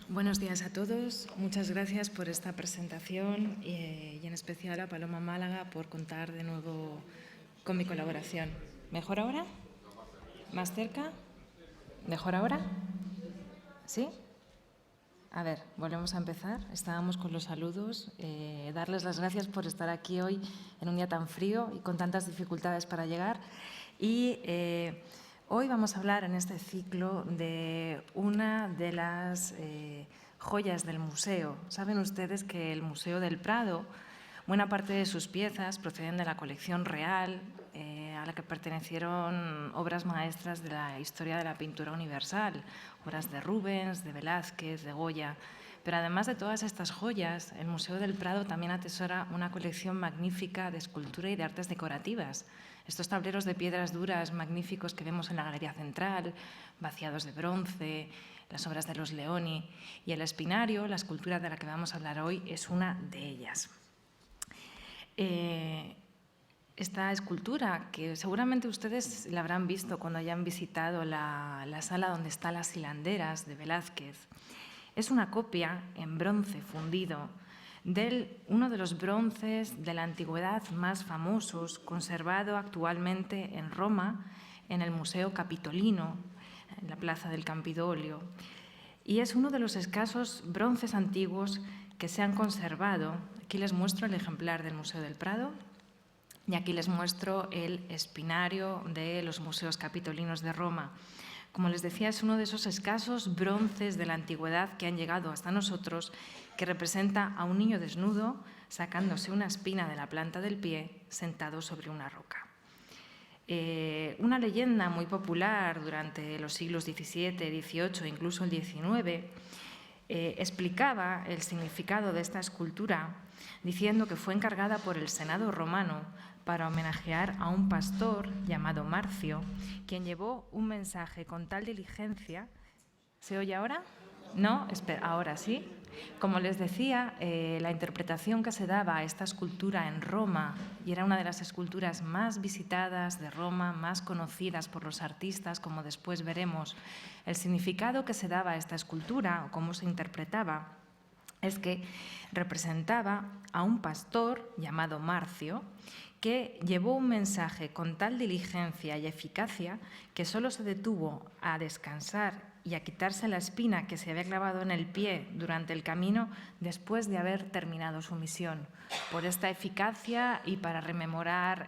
Buenos días a todos. Muchas gracias por esta presentación y en especial a Paloma Málaga por contar de nuevo con mi colaboración. ¿Mejor ahora? ¿Más cerca? ¿Mejor ahora? ¿Sí? A ver, volvemos a empezar. Estábamos con los saludos. Darles las gracias por estar aquí hoy en un día tan frío y con tantas dificultades para llegar. Y hoy vamos a hablar en este ciclo de una de las joyas del museo. Saben ustedes que el Museo del Prado, buena parte de sus piezas proceden de la colección real, a la que pertenecieron obras maestras de la historia de la pintura universal, obras de Rubens, de Velázquez, de Goya. Pero además de todas estas joyas, el Museo del Prado también atesora una colección magnífica de escultura y de artes decorativas. Estos tableros de piedras duras magníficos que vemos en la Galería Central, vaciados de bronce, las obras de los Leoni y el Espinario, la escultura de la que vamos a hablar hoy, es una de ellas. Esta escultura, que seguramente ustedes la habrán visto cuando hayan visitado la sala donde están las hilanderas de Velázquez, es una copia en bronce fundido de uno de los bronces de la antigüedad más famosos, conservado actualmente en Roma, en el Museo Capitolino, en la Plaza del Campidoglio. Y es uno de los escasos bronces antiguos que se han conservado. Aquí les muestro el ejemplar del Museo del Prado y aquí les muestro el Espinario de los Museos Capitolinos de Roma. Como les decía, es uno de esos escasos bronces de la antigüedad que han llegado hasta nosotros, que representa a un niño desnudo sacándose una espina de la planta del pie sentado sobre una roca. Una leyenda muy popular durante los siglos XVII, XVIII, incluso el XIX, explicaba el significado de esta escultura diciendo que fue encargada por el Senado romano para homenajear a un pastor llamado Marcio, quien llevó un mensaje con tal diligencia. ¿Se oye ahora? No, espera, ahora sí. Como les decía, la interpretación que se daba a esta escultura en Roma, y era una de las esculturas más visitadas de Roma, más conocidas por los artistas, como después veremos, el significado que se daba a esta escultura o cómo se interpretaba es que representaba a un pastor llamado Marcio, que llevó un mensaje con tal diligencia y eficacia que solo se detuvo a descansar y a quitarse la espina que se había clavado en el pie durante el camino después de haber terminado su misión. Por esta eficacia y para rememorar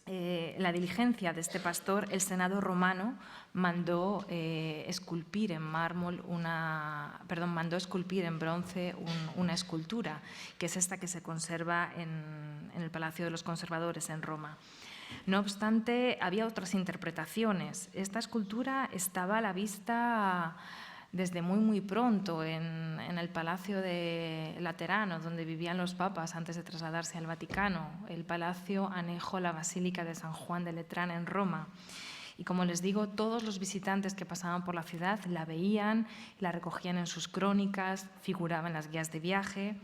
la diligencia de este pastor, el Senado romano mandó esculpir en bronce una escultura, que es esta que se conserva en el Palacio de los Conservadores en Roma. No obstante, había otras interpretaciones. Esta escultura estaba a la vista desde muy pronto en el Palacio de Laterano, donde vivían los papas antes de trasladarse al Vaticano, el palacio anejo a la Basílica de San Juan de Letrán en Roma. Y como les digo, todos los visitantes que pasaban por la ciudad la veían, la recogían en sus crónicas, figuraba en las guías de viaje.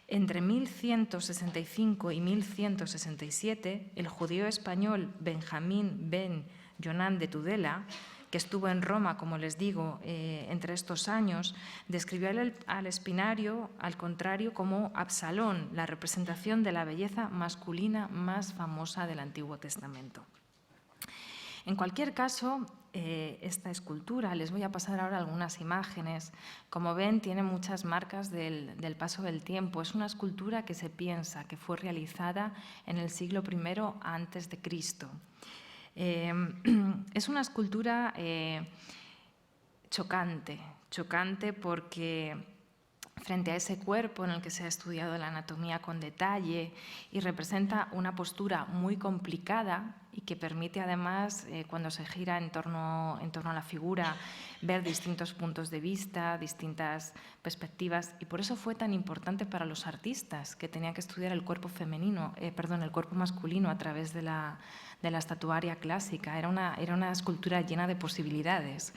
Entre 1165 y 1167, el judío español Benjamín ben Jonan de Tudela, que estuvo en Roma, como les digo, entre estos años, describió al Espinario, al contrario, como Absalón, la representación de la belleza masculina más famosa del Antiguo Testamento. En cualquier caso, esta escultura, les voy a pasar ahora algunas imágenes. Como ven, tiene muchas marcas del paso del tiempo. Es una escultura que se piensa que fue realizada en el siglo I antes de Cristo. Es una escultura chocante porque frente a ese cuerpo en el que se ha estudiado la anatomía con detalle y representa una postura muy complicada y que permite además, cuando se gira en torno a la figura, ver distintos puntos de vista, distintas perspectivas, y por eso fue tan importante para los artistas que tenían que estudiar el cuerpo masculino a través de la estatuaria clásica. Era una escultura llena de posibilidades.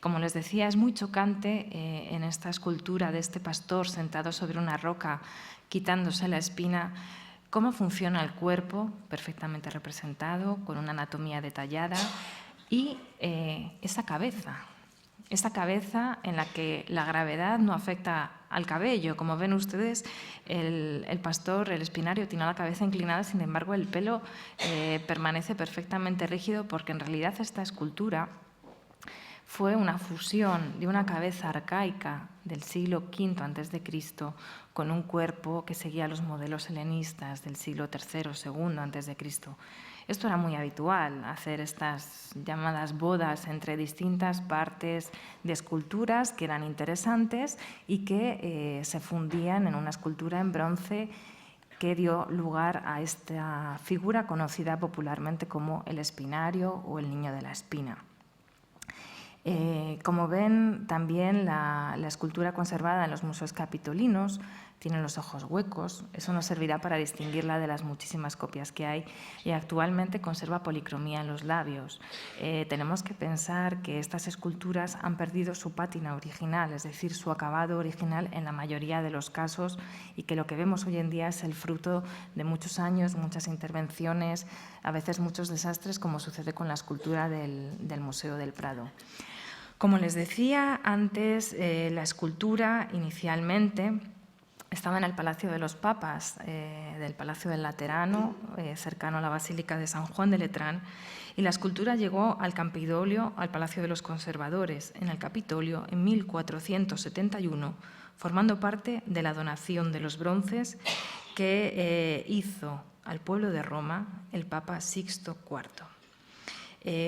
Como les decía, es muy chocante en esta escultura de este pastor sentado sobre una roca, quitándose la espina, cómo funciona el cuerpo, perfectamente representado, con una anatomía detallada, y esa cabeza en la que la gravedad no afecta al cabello. Como ven ustedes, el pastor, el espinario, tiene la cabeza inclinada, sin embargo el pelo permanece perfectamente rígido, porque en realidad esta escultura fue una fusión de una cabeza arcaica del siglo V a.C. con un cuerpo que seguía los modelos helenistas del siglo III o II a.C. Esto era muy habitual, hacer estas llamadas bodas entre distintas partes de esculturas que eran interesantes y que se fundían en una escultura en bronce que dio lugar a esta figura conocida popularmente como el espinario o el niño de la espina. Como ven, también la escultura conservada en los museos capitolinos tiene los ojos huecos. Eso nos servirá para distinguirla de las muchísimas copias que hay, y actualmente conserva policromía en los labios. Tenemos que pensar que estas esculturas han perdido su pátina original, es decir, su acabado original en la mayoría de los casos, y que lo que vemos hoy en día es el fruto de muchos años, muchas intervenciones, a veces muchos desastres, como sucede con la escultura del Museo del Prado. Como les decía antes, la escultura inicialmente estaba en el Palacio de los Papas, del Palacio del Laterano, cercano a la Basílica de San Juan de Letrán, y la escultura llegó al Campidoglio, al Palacio de los Conservadores, en el Capitolio, en 1471, formando parte de la donación de los bronces que hizo al pueblo de Roma el Papa Sixto IV.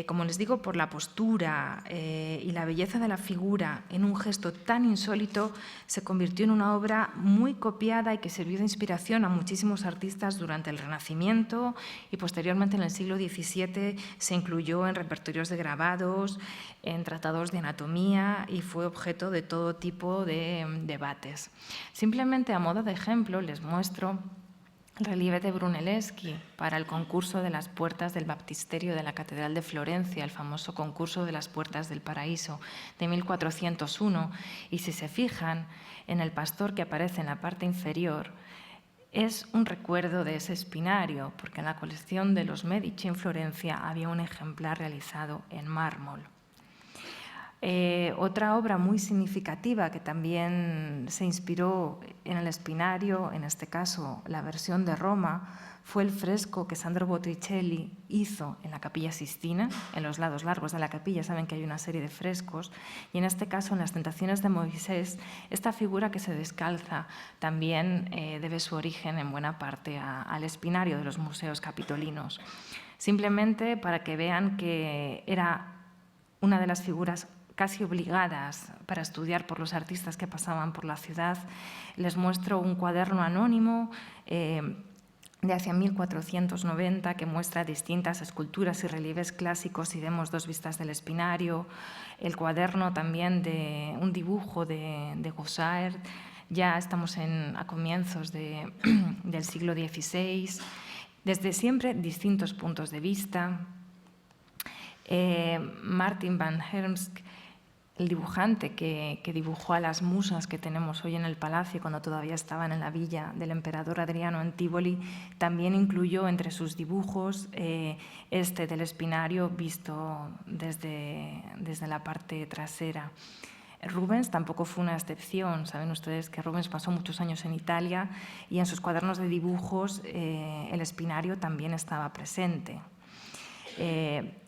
Como les digo, por la postura y la belleza de la figura, en un gesto tan insólito, se convirtió en una obra muy copiada y que sirvió de inspiración a muchísimos artistas durante el Renacimiento, y posteriormente en el siglo XVII se incluyó en repertorios de grabados, en tratados de anatomía, y fue objeto de todo tipo de debates. Simplemente a modo de ejemplo les muestro el relieve de Brunelleschi para el concurso de las puertas del baptisterio de la Catedral de Florencia, el famoso concurso de las puertas del paraíso de 1401. Y si se fijan en el pastor que aparece en la parte inferior, es un recuerdo de ese espinario, porque en la colección de los Medici en Florencia había un ejemplar realizado en mármol. Otra obra muy significativa que también se inspiró en el espinario, en este caso la versión de Roma, fue el fresco que Sandro Botticelli hizo en la Capilla Sistina. En los lados largos de la capilla saben que hay una serie de frescos, y en este caso en las Tentaciones de Moisés, esta figura que se descalza también debe su origen en buena parte al espinario de los museos capitolinos. Simplemente para que vean que era una de las figuras casi obligadas para estudiar por los artistas que pasaban por la ciudad, les muestro un cuaderno anónimo de hacia 1490 que muestra distintas esculturas y relieves clásicos, y vemos dos vistas del espinario, el cuaderno también de un dibujo de Gauguin. Ya estamos a comienzos del siglo XVI, desde siempre distintos puntos de vista. Martin van Hermsk, el dibujante que dibujó a las musas que tenemos hoy en el palacio cuando todavía estaban en la villa del emperador Adriano en Tívoli, también incluyó entre sus dibujos este del espinario visto desde la parte trasera. Rubens tampoco fue una excepción. Saben ustedes que Rubens pasó muchos años en Italia, y en sus cuadernos de dibujos el espinario también estaba presente.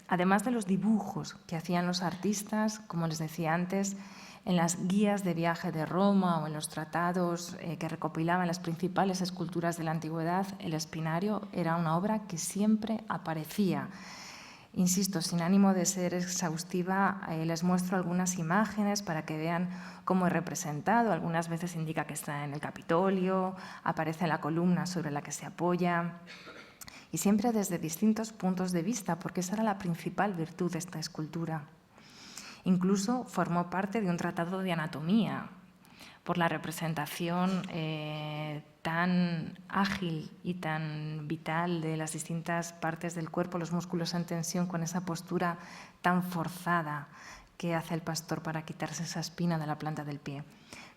Además de los dibujos que hacían los artistas, como les decía antes, en las guías de viaje de Roma o en los tratados que recopilaban las principales esculturas de la antigüedad, el espinario era una obra que siempre aparecía. Insisto, sin ánimo de ser exhaustiva, les muestro algunas imágenes para que vean cómo es representado. Algunas veces indica que está en el Capitolio, aparece en la columna sobre la que se apoya, y siempre desde distintos puntos de vista, porque esa era la principal virtud de esta escultura. Incluso formó parte de un tratado de anatomía, por la representación tan ágil y tan vital de las distintas partes del cuerpo, los músculos en tensión, con esa postura tan forzada que hace el pastor para quitarse esa espina de la planta del pie.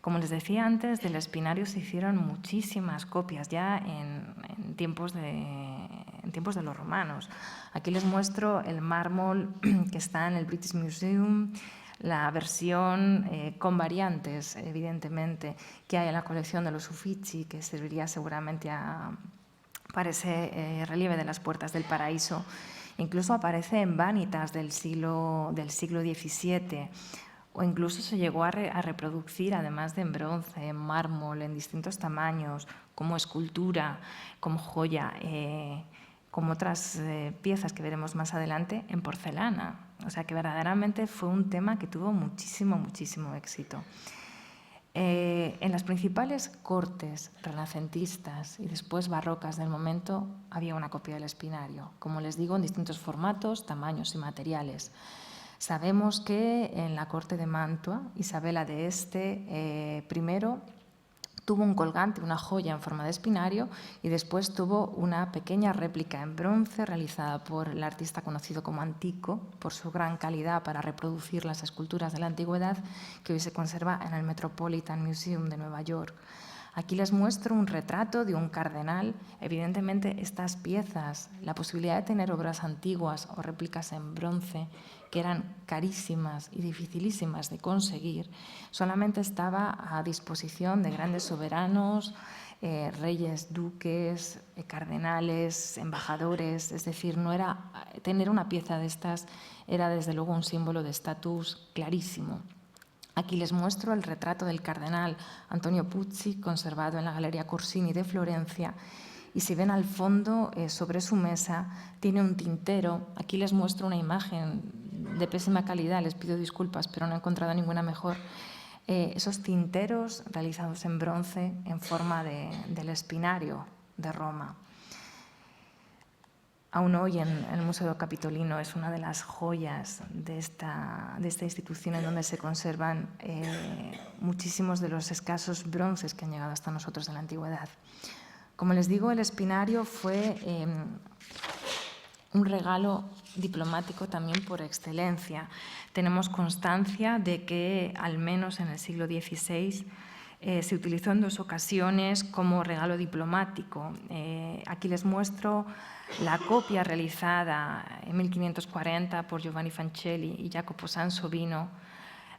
Como les decía antes, del espinario se hicieron muchísimas copias ya en tiempos de los romanos. Aquí les muestro el mármol que está en el British Museum, la versión con variantes, evidentemente, que hay en la colección de los Uffizi, que serviría seguramente para ese relieve de las puertas del paraíso. Incluso aparece en vanitas del siglo XVII, o incluso se llegó a reproducir, además de en bronce, en mármol, en distintos tamaños, como escultura, como joya, como otras piezas que veremos más adelante, en porcelana. O sea que verdaderamente fue un tema que tuvo muchísimo éxito. En las principales cortes renacentistas y después barrocas del momento había una copia del espinario, como les digo, en distintos formatos, tamaños y materiales. Sabemos que en la corte de Mantua, Isabela de Este primero tuvo un colgante, una joya en forma de espinario, y después tuvo una pequeña réplica en bronce realizada por el artista conocido como Antico, por su gran calidad para reproducir las esculturas de la antigüedad, que hoy se conserva en el Metropolitan Museum de Nueva York. Aquí les muestro un retrato de un cardenal. Evidentemente, estas piezas, la posibilidad de tener obras antiguas o réplicas en bronce, que eran carísimas y dificilísimas de conseguir, solamente estaba a disposición de grandes soberanos, reyes, duques, cardenales, embajadores. Es decir, no era, tener una pieza de estas era desde luego un símbolo de estatus clarísimo. Aquí les muestro el retrato del cardenal Antonio Pucci, conservado en la Galería Corsini de Florencia. Y si ven al fondo, sobre su mesa, tiene un tintero. Aquí les muestro una imagen de pésima calidad, les pido disculpas, pero no he encontrado ninguna mejor. Esos tinteros realizados en bronce en forma del espinario de Roma. Aún hoy en el Museo Capitolino es una de las joyas de esta institución, en donde se conservan muchísimos de los escasos bronces que han llegado hasta nosotros de la antigüedad. Como les digo, el espinario fue un regalo diplomático también por excelencia. Tenemos constancia de que, al menos en el siglo XVI, se utilizó en 2 ocasiones como regalo diplomático. Aquí les muestro la copia realizada en 1540 por Giovanni Fancelli y Jacopo Sansovino,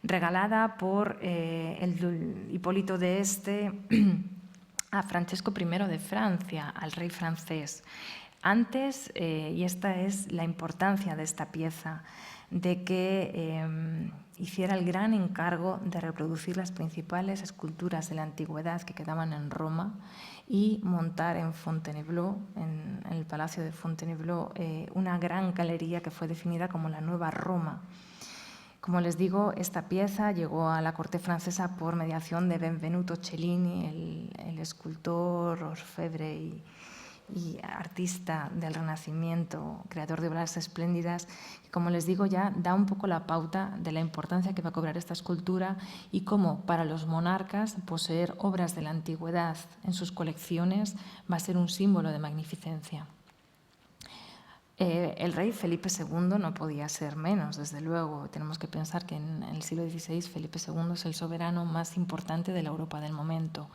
regalada por el Hipólito de Este a Francesco I de Francia, al rey francés. Antes, y esta es la importancia de esta pieza, de que hiciera el gran encargo de reproducir las principales esculturas de la antigüedad que quedaban en Roma y montar en Fontainebleau, en el Palacio de Fontainebleau, una gran galería que fue definida como la Nueva Roma. Como les digo, esta pieza llegó a la corte francesa por mediación de Benvenuto Cellini, el escultor, orfebre y artista del Renacimiento, creador de obras espléndidas, que, como les digo, ya da un poco la pauta de la importancia que va a cobrar esta escultura y cómo para los monarcas poseer obras de la antigüedad en sus colecciones va a ser un símbolo de magnificencia. El rey Felipe II no podía ser menos, desde luego. Tenemos que pensar que en el siglo XVI Felipe II es el soberano más importante de la Europa del momento.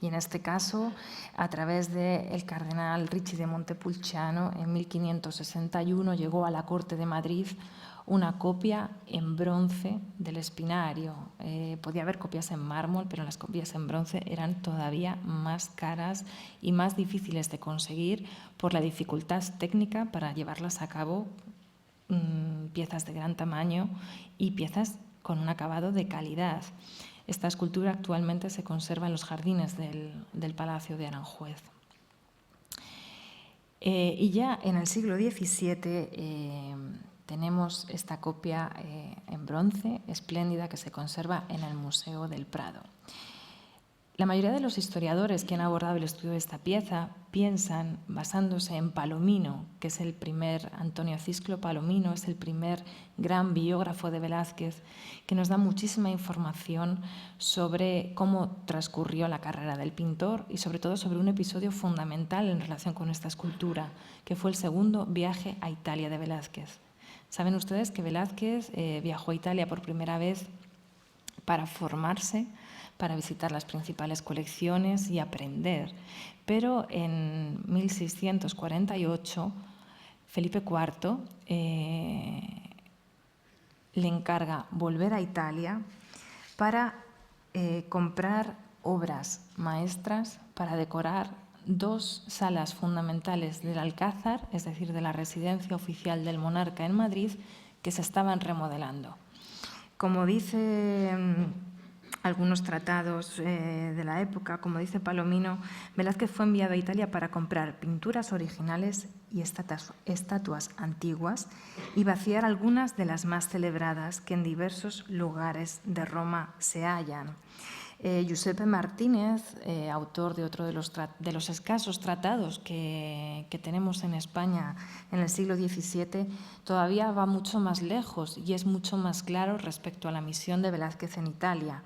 Y en este caso, a través del cardenal Ricci de Montepulciano, en 1561 llegó a la corte de Madrid una copia en bronce del espinario. Podía haber copias en mármol, pero las copias en bronce eran todavía más caras y más difíciles de conseguir por la dificultad técnica para llevarlas a cabo, piezas de gran tamaño y piezas con un acabado de calidad. Esta escultura actualmente se conserva en los jardines del Palacio de Aranjuez. Y ya en el siglo XVII tenemos esta copia en bronce espléndida que se conserva en el Museo del Prado. La mayoría de los historiadores que han abordado el estudio de esta pieza piensan, basándose en Palomino, que es el primer, Antonio Cisclo Palomino, es el primer gran biógrafo de Velázquez, que nos da muchísima información sobre cómo transcurrió la carrera del pintor y sobre todo sobre un episodio fundamental en relación con esta escultura, que fue el segundo viaje a Italia de Velázquez. Saben ustedes que Velázquez viajó a Italia por primera vez para formarse, para visitar las principales colecciones y aprender. Pero en 1648, Felipe IV le encarga volver a Italia para comprar obras maestras para decorar 2 salas fundamentales del Alcázar, es decir, de la residencia oficial del monarca en Madrid, que se estaban remodelando. Como dice algunos tratados de la época, como dice Palomino, Velázquez fue enviado a Italia para comprar pinturas originales y estatuas antiguas y vaciar algunas de las más celebradas que en diversos lugares de Roma se hallan. Giuseppe Martínez, autor de otro de los escasos tratados que tenemos en España en el siglo XVII, todavía va mucho más lejos y es mucho más claro respecto a la misión de Velázquez en Italia,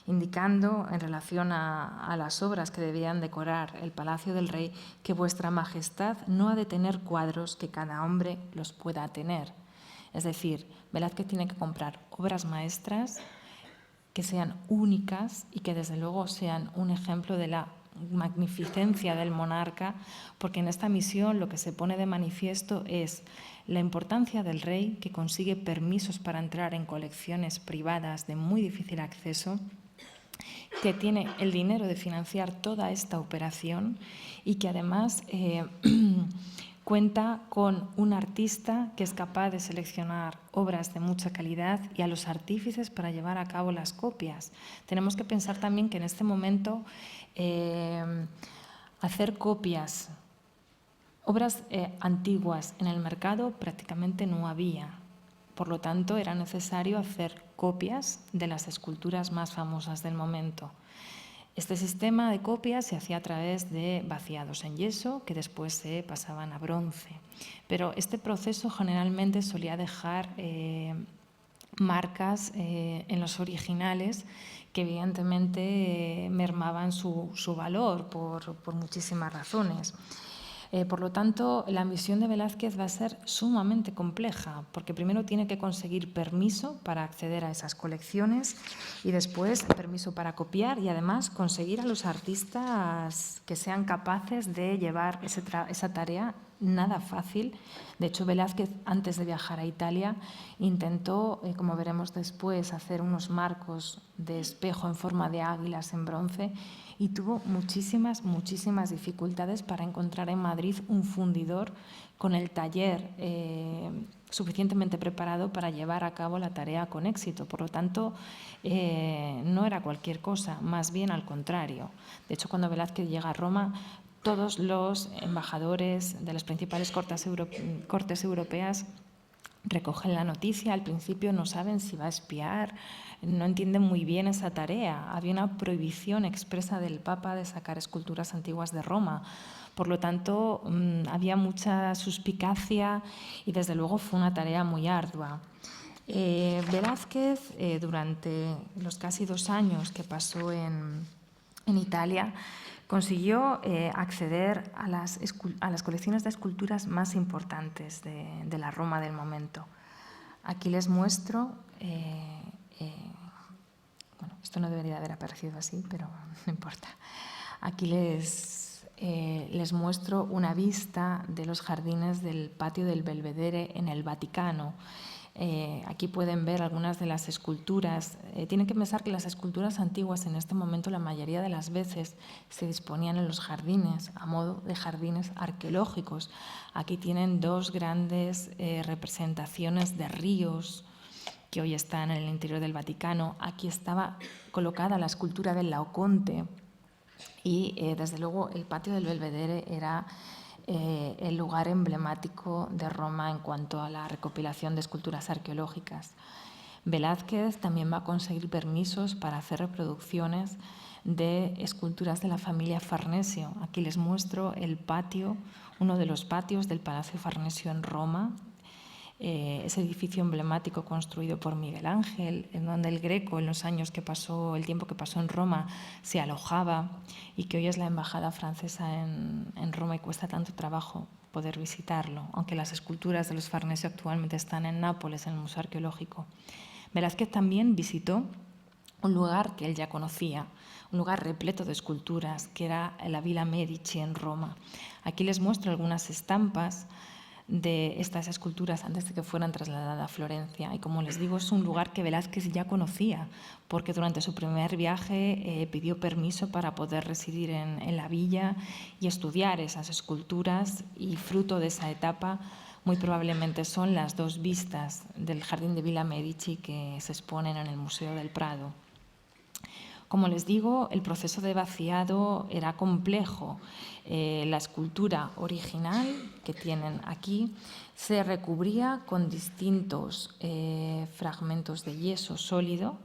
indicando en relación a las obras que debían decorar el Palacio del Rey que vuestra majestad no ha de tener cuadros que cada hombre los pueda tener. Es decir, Velázquez tiene que comprar obras maestras que sean únicas y que desde luego sean un ejemplo de la magnificencia del monarca, porque en esta misión lo que se pone de manifiesto es la importancia del rey, que consigue permisos para entrar en colecciones privadas de muy difícil acceso, que tiene el dinero de financiar toda esta operación y que además cuenta con un artista que es capaz de seleccionar obras de mucha calidad y a los artífices para llevar a cabo las copias. Tenemos que pensar también que en este momento hacer copias, obras antiguas en el mercado prácticamente no había. Por lo tanto, era necesario hacer copias de las esculturas más famosas del momento. Este sistema de copias se hacía a través de vaciados en yeso que después se pasaban a bronce. Pero este proceso generalmente solía dejar marcas en los originales que evidentemente mermaban su valor por muchísimas razones. Por lo tanto, la misión de Velázquez va a ser sumamente compleja, porque primero tiene que conseguir permiso para acceder a esas colecciones y después permiso para copiar y además conseguir a los artistas que sean capaces de llevar esa tarea nada fácil. De hecho, Velázquez, antes de viajar a Italia, intentó, como veremos después, hacer unos marcos de espejo en forma de águilas en bronce y tuvo muchísimas dificultades para encontrar en Madrid un fundidor con el taller suficientemente preparado para llevar a cabo la tarea con éxito. Por lo tanto, no era cualquier cosa, más bien al contrario. De hecho, cuando Velázquez llega a Roma, todos los embajadores de las principales cortes europeas recogen la noticia. Al principio no saben si va a espiar, no entienden muy bien esa tarea. Había una prohibición expresa del Papa de sacar esculturas antiguas de Roma. Por lo tanto, había mucha suspicacia y desde luego fue una tarea muy ardua. Velázquez, durante los casi 2 años que pasó en Italia, consiguió acceder a las colecciones de esculturas más importantes de la Roma del momento. Aquí les muestro, bueno, esto no debería haber aparecido así, pero no importa. Aquí les muestro una vista de los jardines del patio del Belvedere en el Vaticano. Aquí pueden ver algunas de las esculturas. Tienen que pensar que las esculturas antiguas en este momento la mayoría de las veces se disponían en los jardines a modo de jardines arqueológicos. Aquí tienen 2 grandes representaciones de ríos que hoy están en el interior del Vaticano. Aquí estaba colocada la escultura del Laoconte y desde luego el patio del Belvedere era el lugar emblemático de Roma en cuanto a la recopilación de esculturas arqueológicas. Velázquez también va a conseguir permisos para hacer reproducciones de esculturas de la familia Farnesio. Aquí les muestro el patio, uno de los patios del Palacio Farnesio en Roma, ese edificio emblemático construido por Miguel Ángel, en donde el Greco, en los años que pasó, el tiempo que pasó en Roma, se alojaba y que hoy es la embajada francesa en Roma y cuesta tanto trabajo poder visitarlo, aunque las esculturas de los Farnesio actualmente están en Nápoles, en el Museo Arqueológico. Velázquez también visitó un lugar que él ya conocía, un lugar repleto de esculturas, que era la Villa Medici en Roma. Aquí les muestro algunas estampas de estas esculturas antes de que fueran trasladadas a Florencia. Y como les digo, es un lugar que Velázquez ya conocía, porque durante su primer viaje pidió permiso para poder residir en la villa y estudiar esas esculturas, y fruto de esa etapa muy probablemente son las dos vistas del jardín de Villa Medici que se exponen en el Museo del Prado. Como les digo, el proceso de vaciado era complejo. La escultura original que tienen aquí se recubría con distintos fragmentos de yeso sólido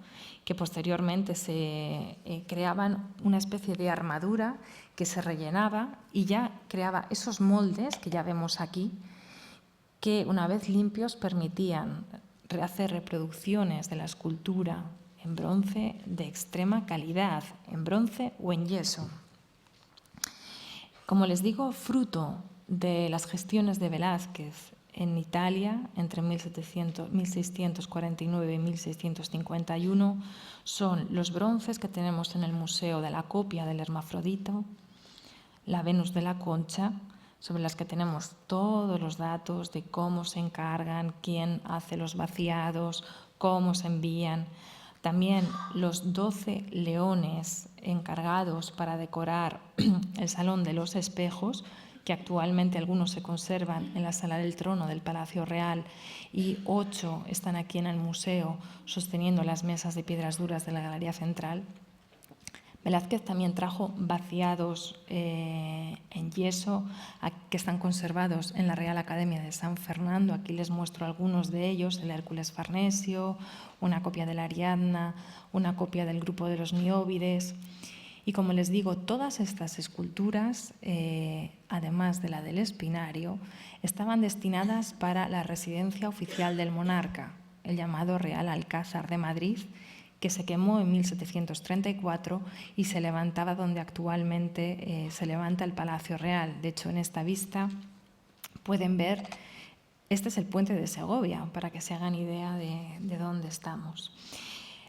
que posteriormente se creaban una especie de armadura que se rellenaba y ya creaba esos moldes que ya vemos aquí, que una vez limpios permitían hacer reproducciones de la escultura en bronce de extrema calidad, en bronce o en yeso. Como les digo, fruto de las gestiones de Velázquez en Italia entre 1649 y 1651 son los bronces que tenemos en el museo de la copia del Hermafrodito, la Venus de la Concha, sobre las que tenemos todos los datos de cómo se encargan, quién hace los vaciados, cómo se envían. También los 12 leones encargados para decorar el Salón de los Espejos, que actualmente algunos se conservan en la Sala del Trono del Palacio Real y 8 están aquí en el museo sosteniendo las mesas de piedras duras de la Galería Central. Velázquez también trajo vaciados en yeso que están conservados en la Real Academia de San Fernando. Aquí les muestro algunos de ellos: el Hércules Farnesio, una copia de la Ariadna, una copia del grupo de los Nióbides. Y como les digo, todas estas esculturas, además de la del Espinario, estaban destinadas para la residencia oficial del monarca, el llamado Real Alcázar de Madrid, que se quemó en 1734 y se levantaba donde actualmente se levanta el Palacio Real. De hecho, en esta vista pueden ver, este es el puente de Segovia, para que se hagan idea de dónde estamos.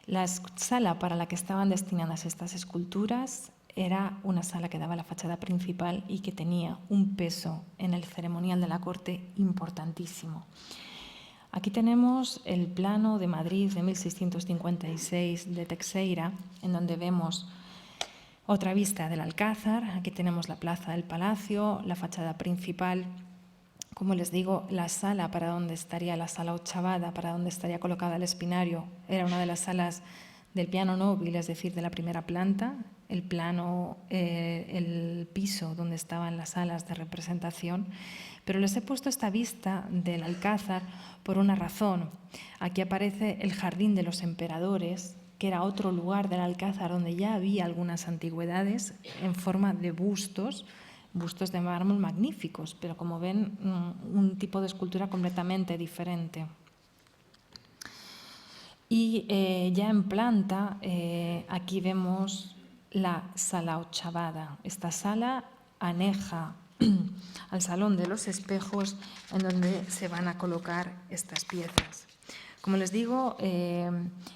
La sala para la que estaban destinadas estas esculturas era una sala que daba a la fachada principal y que tenía un peso en el ceremonial de la corte importantísimo. Aquí tenemos el plano de Madrid de 1656 de Teixeira, en donde vemos otra vista del Alcázar. Aquí tenemos la plaza del Palacio, la fachada principal. Como les digo, la sala para donde estaría la sala ochavada, para donde estaría colocada el Espinario, era una de las salas del piano nóbil, es decir, de la primera planta, el piso donde estaban las salas de representación. Pero les he puesto esta vista del Alcázar por una razón. Aquí aparece el Jardín de los Emperadores, que era otro lugar del Alcázar donde ya había algunas antigüedades en forma de bustos de mármol magníficos, pero como ven, un tipo de escultura completamente diferente. Y ya en planta, aquí vemos la sala ochavada. Esta sala aneja al Salón de los Espejos, en donde se van a colocar estas piezas. Como les digo,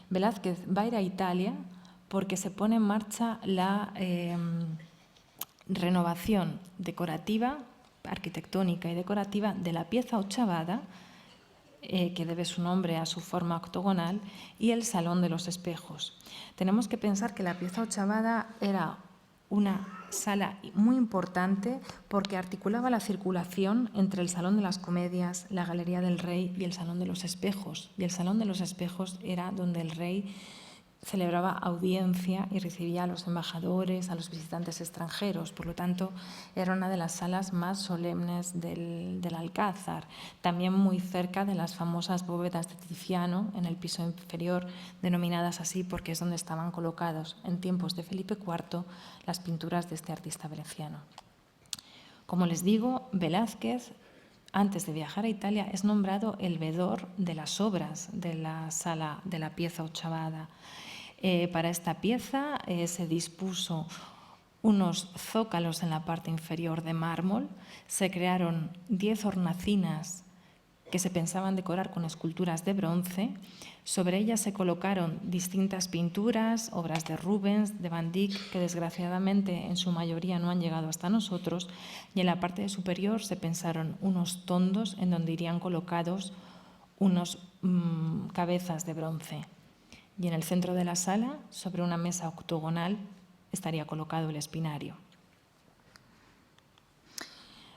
Velázquez va a ir a Italia porque se pone en marcha la renovación decorativa, arquitectónica y decorativa de la pieza ochavada, que debe su nombre a su forma octogonal, y el Salón de los Espejos. Tenemos que pensar que la pieza ochavada era una sala muy importante porque articulaba la circulación entre el Salón de las Comedias, la Galería del Rey y el Salón de los Espejos. Y el Salón de los Espejos era donde el rey celebraba audiencia y recibía a los embajadores, a los visitantes extranjeros. Por lo tanto, era una de las salas más solemnes del Alcázar, también muy cerca de las famosas bóvedas de Tiziano en el piso inferior, denominadas así porque es donde estaban colocados en tiempos de Felipe IV las pinturas de este artista veneciano. Como les digo, Velázquez, antes de viajar a Italia, es nombrado el vedor de las obras de la sala de la pieza ochavada. Para esta pieza se dispuso unos zócalos en la parte inferior de mármol, se crearon 10 hornacinas que se pensaban decorar con esculturas de bronce. Sobre ellas se colocaron distintas pinturas, obras de Rubens, de Van Dyck, que desgraciadamente en su mayoría no han llegado hasta nosotros, y en la parte superior se pensaron unos tondos en donde irían colocados unos cabezas de bronce. Y en el centro de la sala, sobre una mesa octogonal, estaría colocado el espinario.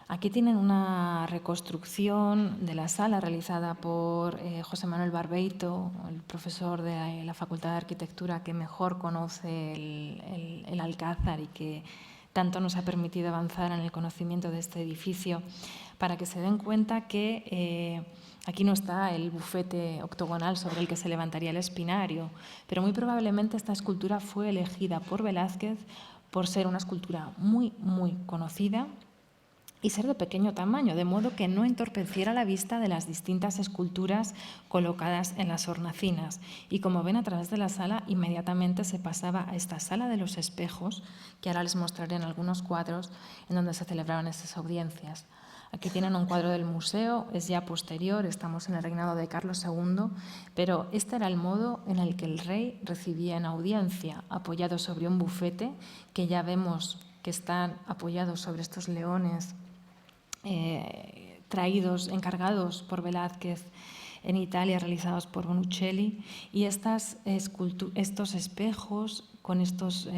Aquí tienen una reconstrucción de la sala realizada por José Manuel Barbeito, el profesor de la Facultad de Arquitectura que mejor conoce el Alcázar y que tanto nos ha permitido avanzar en el conocimiento de este edificio, para que se den cuenta que aquí no está el bufete octogonal sobre el que se levantaría el espinario, pero muy probablemente esta escultura fue elegida por Velázquez por ser una escultura muy, muy conocida y ser de pequeño tamaño, de modo que no entorpeciera la vista de las distintas esculturas colocadas en las hornacinas. Y como ven a través de la sala, inmediatamente se pasaba a esta sala de los espejos, que ahora les mostraré en algunos cuadros en donde se celebraban estas audiencias. Aquí tienen un cuadro del museo, es ya posterior, estamos en el reinado de Carlos II, pero este era el modo en el que el rey recibía en audiencia, apoyado sobre un bufete, que ya vemos que están apoyados sobre estos leones encargados por Velázquez en Italia, realizados por Bonuccelli, y estos espejos con estos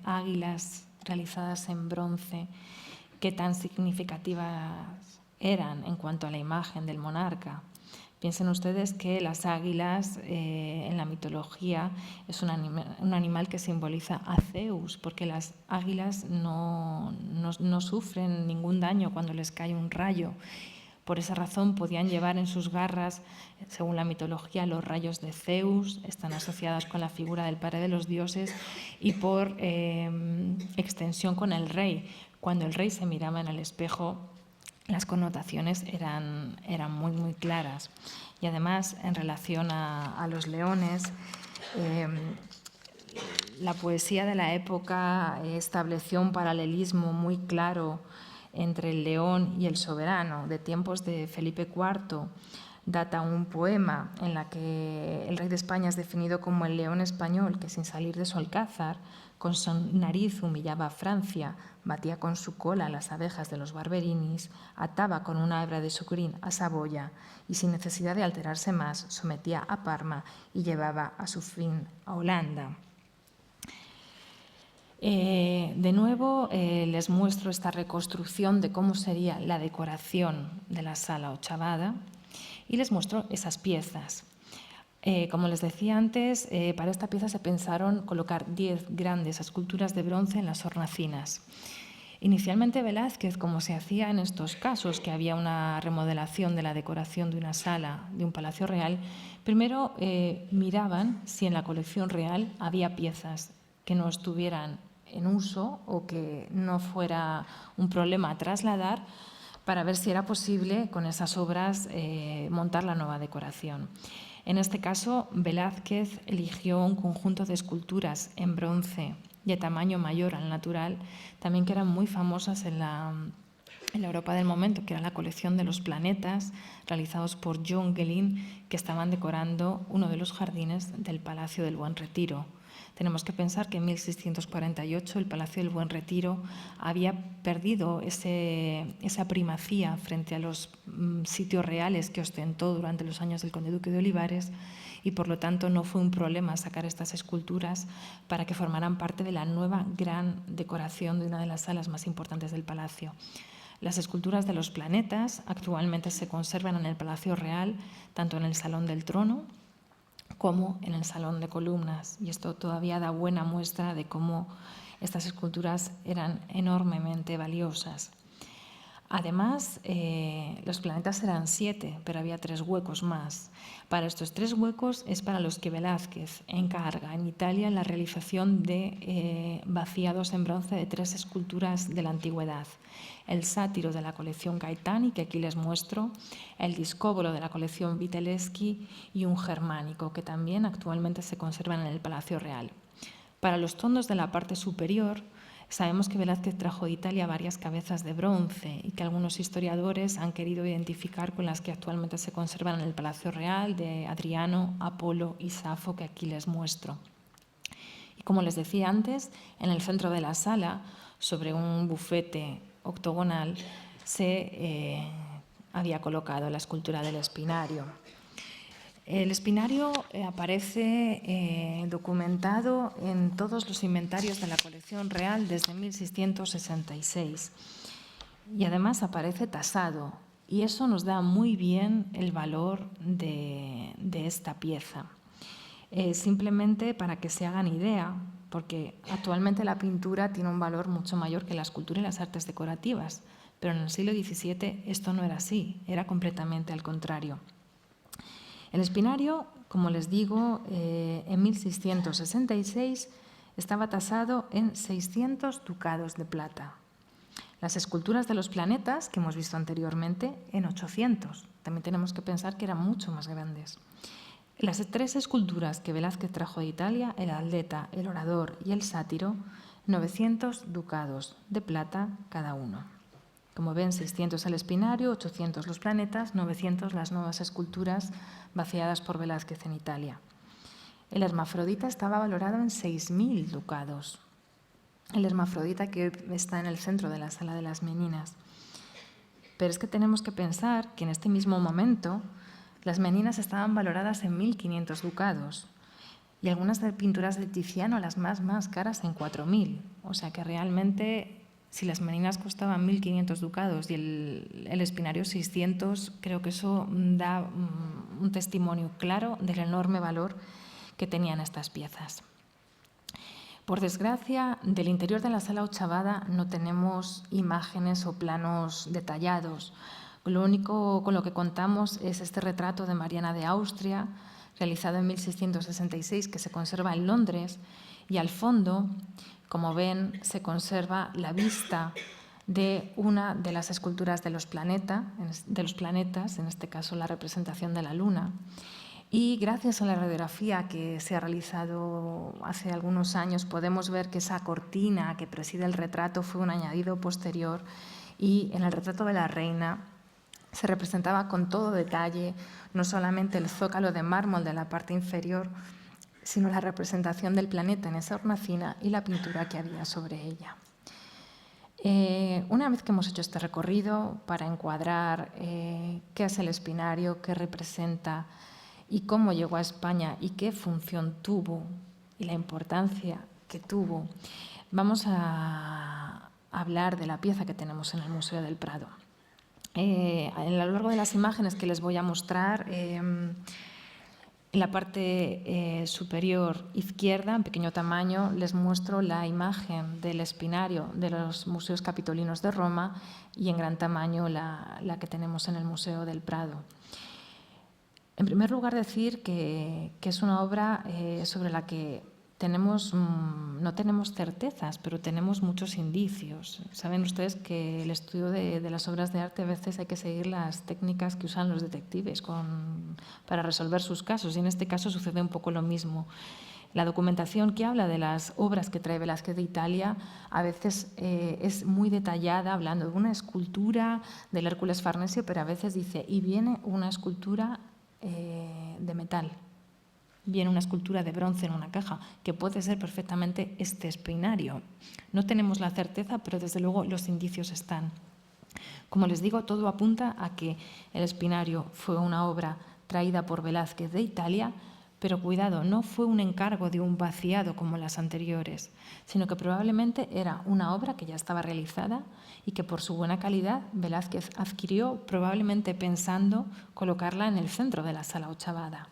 águilas realizadas en bronce, que tan significativas eran en cuanto a la imagen del monarca. Piensen ustedes que las águilas en la mitología es un animal que simboliza a Zeus, porque las águilas no sufren ningún daño cuando les cae un rayo. Por esa razón podían llevar en sus garras, según la mitología, los rayos de Zeus, están asociadas con la figura del padre de los dioses y por extensión con el rey. Cuando el rey se miraba en el espejo, las connotaciones eran muy, muy claras. Y además, en relación a los leones, la poesía de la época estableció un paralelismo muy claro entre el león y el soberano. De tiempos de Felipe IV data un poema en la que el rey de España es definido como el león español que, sin salir de su alcázar, con su nariz humillaba a Francia, batía con su cola las abejas de los Barberinis, ataba con una hebra de su crin a Saboya y, sin necesidad de alterarse más, sometía a Parma y llevaba a su fin a Holanda. De nuevo les muestro esta reconstrucción de cómo sería la decoración de la sala ochavada y les muestro esas piezas. Como les decía antes, para esta pieza se pensaron colocar 10 grandes esculturas de bronce en las hornacinas. Inicialmente Velázquez, como se hacía en estos casos, que había una remodelación de la decoración de una sala de un palacio real, primero miraban si en la colección real había piezas que no estuvieran en uso o que no fuera un problema a trasladar, para ver si era posible con esas obras montar la nueva decoración. En este caso, Velázquez eligió un conjunto de esculturas en bronce de tamaño mayor al natural, también que eran muy famosas en la Europa del momento, que era la colección de los planetas, realizados por John Gellin, que estaban decorando uno de los jardines del Palacio del Buen Retiro. Tenemos que pensar que en 1648 el Palacio del Buen Retiro había perdido esa primacía frente a los sitios reales que ostentó durante los años del conde duque de Olivares, y por lo tanto no fue un problema sacar estas esculturas para que formaran parte de la nueva gran decoración de una de las salas más importantes del palacio. Las esculturas de los planetas actualmente se conservan en el Palacio Real, tanto en el Salón del Trono como en el Salón de Columnas, y esto todavía da buena muestra de cómo estas esculturas eran enormemente valiosas. Además, los planetas eran 7, pero había 3 huecos más. Para estos 3 huecos es para los que Velázquez encarga en Italia la realización de vaciados en bronce de 3 esculturas de la antigüedad. El sátiro de la colección Gaetani, que aquí les muestro, el discóbolo de la colección Vitelleschi y un germánico, que también actualmente se conservan en el Palacio Real. Para los tondos de la parte superior, Sabemos que Velázquez trajo de Italia varias cabezas de bronce y que algunos historiadores han querido identificar con las que actualmente se conservan en el Palacio Real de Adriano, Apolo y Safo, que aquí les muestro. Y como les decía antes, en el centro de la sala, sobre un bufete octogonal, se había colocado la escultura del Espinario. El Espinario aparece documentado en todos los inventarios de la colección real desde 1666 y además aparece tasado, y eso nos da muy bien el valor de esta pieza. Simplemente para que se hagan idea, porque actualmente la pintura tiene un valor mucho mayor que la escultura y las artes decorativas, pero en el siglo XVII esto no era así, era completamente al contrario. El Espinario, como les digo, en 1666 estaba tasado en 600 ducados de plata. Las esculturas de los planetas, que hemos visto anteriormente, en 800. También tenemos que pensar que eran mucho más grandes. Las 3 esculturas que Velázquez trajo de Italia, el Atleta, el Orador y el Sátiro, 900 ducados de plata cada uno. Como ven, 600 el Espinario, 800 los planetas, 900 las nuevas esculturas vaciadas por Velázquez en Italia. El Hermafrodita estaba valorado en 6.000 ducados. El Hermafrodita que está en el centro de la Sala de las Meninas. Pero es que tenemos que pensar que en este mismo momento las Meninas estaban valoradas en 1.500 ducados y algunas de pinturas de Tiziano, las más caras, en 4.000. O sea que realmente, si las Meninas costaban 1.500 ducados y el Espinario 600, creo que eso da un testimonio claro del enorme valor que tenían estas piezas. Por desgracia, del interior de la Sala Ochavada no tenemos imágenes o planos detallados. Lo único con lo que contamos es este retrato de Mariana de Austria, realizado en 1666, que se conserva en Londres, y al fondo, como ven, se conserva la vista de una de las esculturas de los planetas, en este caso la representación de la Luna. Y gracias a la radiografía que se ha realizado hace algunos años, podemos ver que esa cortina que preside el retrato fue un añadido posterior, y en el retrato de la reina se representaba con todo detalle no solamente el zócalo de mármol de la parte inferior, sino la representación del planeta en esa hornacina y la pintura que había sobre ella. Una vez que hemos hecho este recorrido para encuadrar qué es el Espinario, qué representa y cómo llegó a España y qué función tuvo y la importancia que tuvo, vamos a hablar de la pieza que tenemos en el Museo del Prado. A lo largo de las imágenes que les voy a mostrar, en la parte superior izquierda, en pequeño tamaño, les muestro la imagen del Espinario de los Museos Capitolinos de Roma, y en gran tamaño la que tenemos en el Museo del Prado. En primer lugar, decir que es una obra sobre la que no tenemos certezas, pero tenemos muchos indicios. Saben ustedes que el estudio de las obras de arte a veces hay que seguir las técnicas que usan los detectives para resolver sus casos, y en este caso sucede un poco lo mismo. La documentación que habla de las obras que trae Velázquez de Italia a veces es muy detallada, hablando de una escultura del Hércules Farnesio, pero a veces dice, y viene una escultura de metal. Viene una escultura de bronce en una caja, que puede ser perfectamente este Espinario. No tenemos la certeza, pero desde luego los indicios están. Como les digo, todo apunta a que el Espinario fue una obra traída por Velázquez de Italia, pero cuidado, no fue un encargo de un vaciado como las anteriores, sino que probablemente era una obra que ya estaba realizada y que por su buena calidad Velázquez adquirió, probablemente pensando colocarla en el centro de la Sala Ochavada.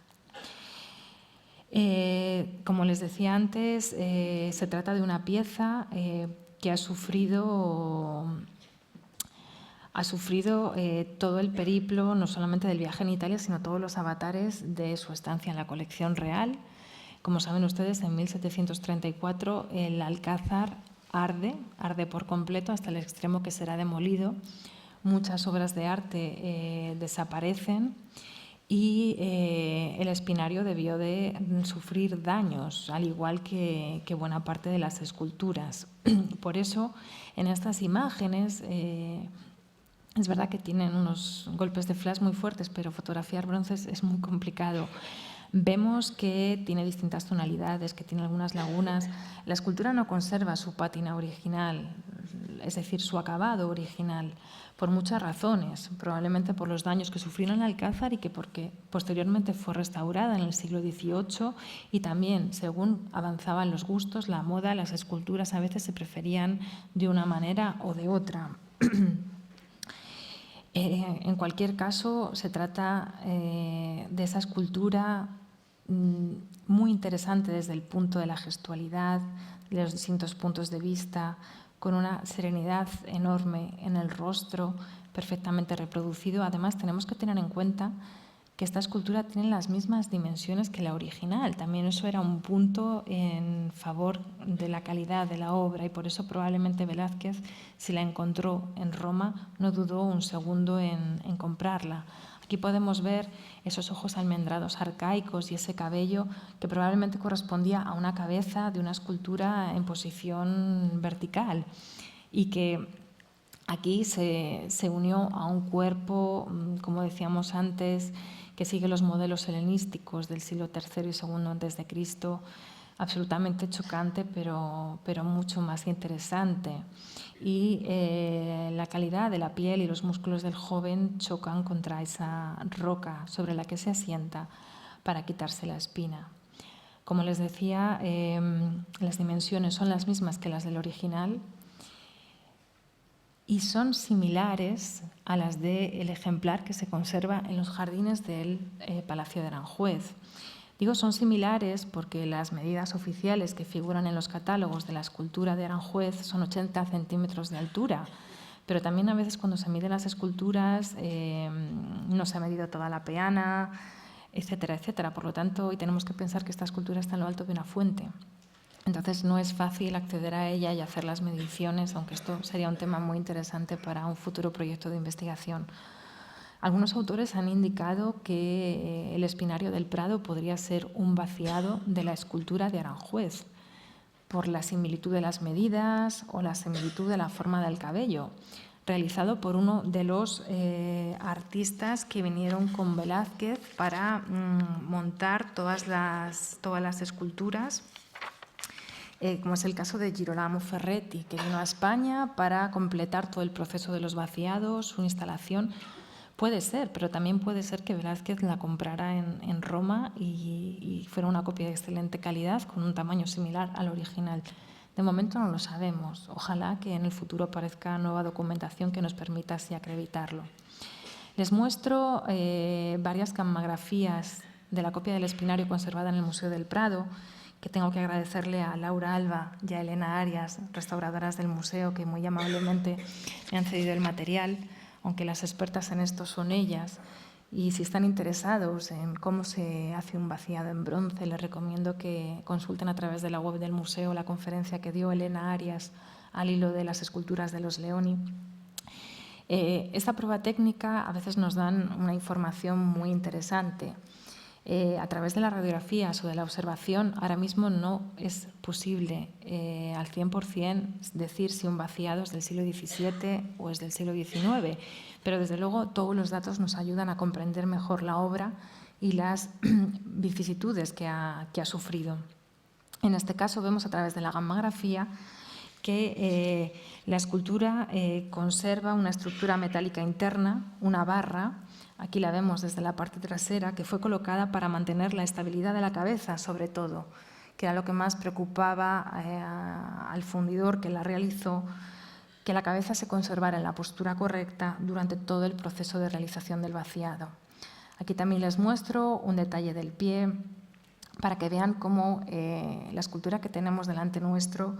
Como les decía antes, se trata de una pieza que ha sufrido todo el periplo, no solamente del viaje en Italia, sino todos los avatares de su estancia en la colección real. Como saben ustedes, en 1734 el Alcázar arde por completo hasta el extremo que será demolido. Muchas obras de arte desaparecen. y el espinario debió de sufrir daños, al igual que buena parte de las esculturas. Por eso, en estas imágenes, es verdad que tienen unos golpes de flash muy fuertes, pero fotografiar bronces es muy complicado. Vemos que tiene distintas tonalidades, que tiene algunas lagunas. La escultura no conserva su pátina original, es decir, su acabado original, por muchas razones, probablemente por los daños que sufrió en el Alcázar y que porque posteriormente fue restaurada en el siglo XVIII y también, según avanzaban los gustos, la moda, las esculturas a veces se preferían de una manera o de otra. En cualquier caso, se trata de esa escultura muy interesante desde el punto de la gestualidad, de los distintos puntos de vista, con una serenidad enorme en el rostro, perfectamente reproducido. Además, tenemos que tener en cuenta que esta escultura tiene las mismas dimensiones que la original. También eso era un punto en favor de la calidad de la obra y por eso probablemente Velázquez, si la encontró en Roma, no dudó un segundo en comprarla. Aquí podemos ver esos ojos almendrados arcaicos y ese cabello que probablemente correspondía a una cabeza de una escultura en posición vertical y que aquí se unió a un cuerpo, como decíamos antes, que sigue los modelos helenísticos del siglo III y II a.C., absolutamente chocante, pero mucho más interesante. Y la calidad de la piel y los músculos del joven chocan contra esa roca sobre la que se asienta para quitarse la espina. Como les decía, las dimensiones son las mismas que las del original y son similares a las del ejemplar que se conserva en los jardines del Palacio de Aranjuez. Digo son similares porque las medidas oficiales que figuran en los catálogos de la escultura de Aranjuez son 80 centímetros de altura, pero también a veces cuando se miden las esculturas no se ha medido toda la peana, etcétera, etcétera. Por lo tanto, hoy tenemos que pensar que esta escultura está en lo alto de una fuente. Entonces no es fácil acceder a ella y hacer las mediciones, aunque esto sería un tema muy interesante para un futuro proyecto de investigación. Algunos autores han indicado que el espinario del Prado podría ser un vaciado de la escultura de Aranjuez, por la similitud de las medidas o la similitud de la forma del cabello, realizado por uno de los artistas que vinieron con Velázquez para montar todas las esculturas, como es el caso de Girolamo Ferretti, que vino a España para completar todo el proceso de los vaciados, su instalación. Puede ser, pero también puede ser que Velázquez la comprara en Roma y fuera una copia de excelente calidad con un tamaño similar al original. De momento no lo sabemos. Ojalá que en el futuro aparezca nueva documentación que nos permita así acreditarlo. Les muestro varias camografías de la copia del espinario conservada en el Museo del Prado, que tengo que agradecerle a Laura Alba y a Elena Arias, restauradoras del museo, que muy amablemente me han cedido el material, aunque las expertas en esto son ellas. Y si están interesados en cómo se hace un vaciado en bronce, les recomiendo que consulten a través de la web del museo la conferencia que dio Elena Arias al hilo de las esculturas de los Leoni. Esta prueba técnica a veces nos dan una información muy interesante. A través de las radiografías o de la observación, ahora mismo no es posible al 100% decir si un vaciado es del siglo XVII o es del siglo XIX, pero desde luego todos los datos nos ayudan a comprender mejor la obra y las vicisitudes que ha sufrido. En este caso vemos a través de la gammagrafía que la escultura conserva una estructura metálica interna, una barra. Aquí la vemos desde la parte trasera, que fue colocada para mantener la estabilidad de la cabeza, sobre todo, que era lo que más preocupaba al fundidor que la realizó, que la cabeza se conservara en la postura correcta durante todo el proceso de realización del vaciado. Aquí también les muestro un detalle del pie para que vean cómo la escultura que tenemos delante nuestro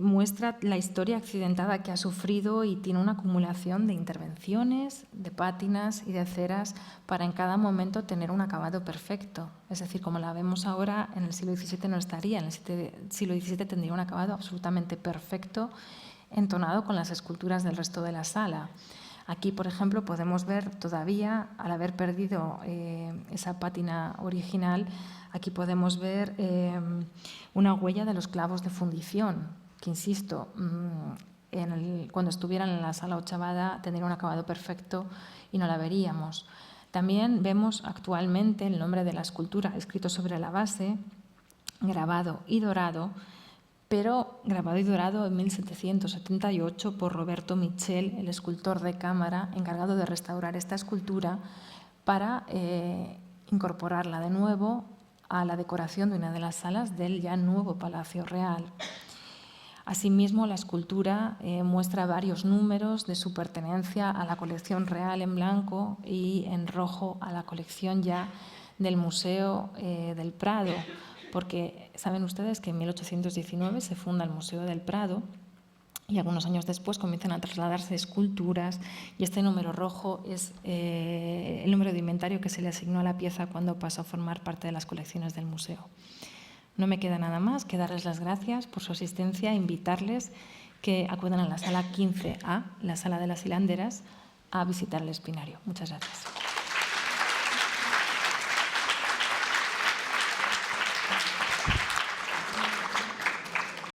muestra la historia accidentada que ha sufrido y tiene una acumulación de intervenciones, de pátinas y de ceras para en cada momento tener un acabado perfecto. Es decir, como la vemos ahora, en el siglo XVII no estaría, en el siglo XVII tendría un acabado absolutamente perfecto, entonado con las esculturas del resto de la sala. Aquí, por ejemplo, podemos ver todavía, al haber perdido esa pátina original, aquí podemos ver una huella de los clavos de fundición, que, insisto, cuando estuvieran en la sala ochavada tendría un acabado perfecto y no la veríamos. También vemos actualmente el nombre de la escultura escrito sobre la base, grabado y dorado, pero grabado y dorado en 1778 por Roberto Michel, el escultor de cámara encargado de restaurar esta escultura para incorporarla de nuevo a la decoración de una de las salas del ya nuevo Palacio Real. Asimismo, la escultura muestra varios números de su pertenencia a la colección real en blanco y en rojo a la colección ya del Museo del Prado, porque saben ustedes que en 1819 se funda el Museo del Prado y algunos años después comienzan a trasladarse esculturas, y este número rojo es el número de inventario que se le asignó a la pieza cuando pasó a formar parte de las colecciones del museo. No me queda nada más que darles las gracias por su asistencia e invitarles que acudan a la sala 15A, la sala de las hilanderas, a visitar el espinario. Muchas gracias.